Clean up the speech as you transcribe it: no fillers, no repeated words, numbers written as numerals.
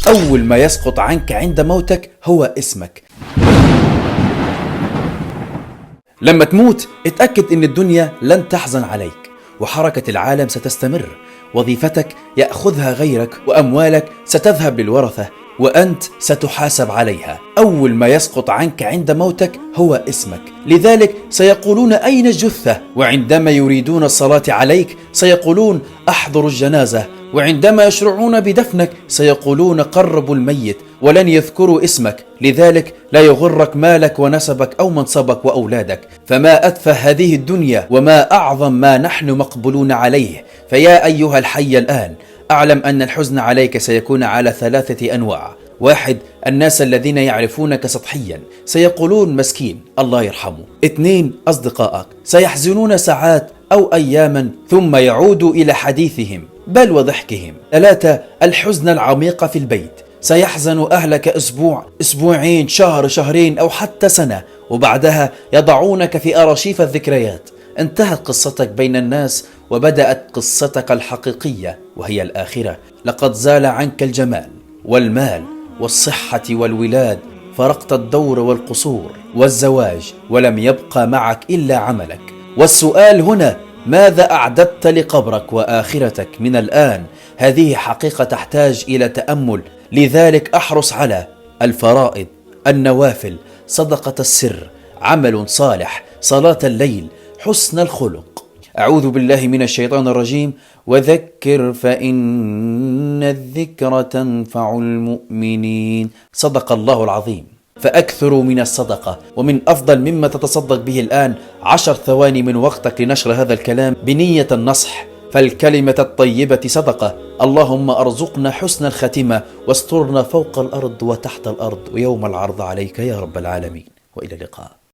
أول ما يسقط عنك عند موتك هو اسمك. لما تموت اتأكد إن الدنيا لن تحزن عليك، وحركة العالم ستستمر، وظيفتك يأخذها غيرك، وأموالك ستذهب للورثة، وأنت ستحاسب عليها. أول ما يسقط عنك عند موتك هو اسمك. لذلك سيقولون أين الجثة؟ وعندما يريدون الصلاة عليك سيقولون أحضروا الجنازة، وعندما يشرعون بدفنك سيقولون قربوا الميت، ولن يذكروا اسمك. لذلك لا يغرك مالك ونسبك أو منصبك وأولادك، فما أتفه هذه الدنيا وما أعظم ما نحن مقبولون عليه. فيا أيها الحي الآن، أعلم أن الحزن عليك سيكون على 3 أنواع. 1. الناس الذين يعرفونك سطحيا سيقولون مسكين الله يرحمه. 2. أصدقائك سيحزنون ساعات أو أياما ثم يعودوا إلى حديثهم بل وضحكهم. 3. الحزن العميق في البيت، سيحزن أهلك أسبوع، أسبوعين، شهر، شهرين، أو حتى سنة، وبعدها يضعونك في أرشيف الذكريات. انتهت قصتك بين الناس وبدأت قصتك الحقيقية وهي الآخرة. لقد زال عنك الجمال والمال والصحة والولاد، فرقت الدور والقصور والزواج، ولم يبقى معك إلا عملك. والسؤال هنا: ماذا أعددت لقبرك وآخرتك من الآن؟ هذه حقيقة تحتاج إلى تأمل. لذلك أحرص على الفرائض، النوافل، صدقة السر، عمل صالح، صلاة الليل، حسن الخلق. أعوذ بالله من الشيطان الرجيم. وذكر فإن الذكر تنفع المؤمنين. صدق الله العظيم. فأكثروا من الصدقة، ومن أفضل مما تتصدق به الآن 10 ثواني من وقتك لنشر هذا الكلام بنية النصح، فالكلمة الطيبة صدقة. اللهم أرزقنا حسن الختمة، واسترنا فوق الأرض وتحت الأرض ويوم العرض عليك يا رب العالمين. وإلى اللقاء.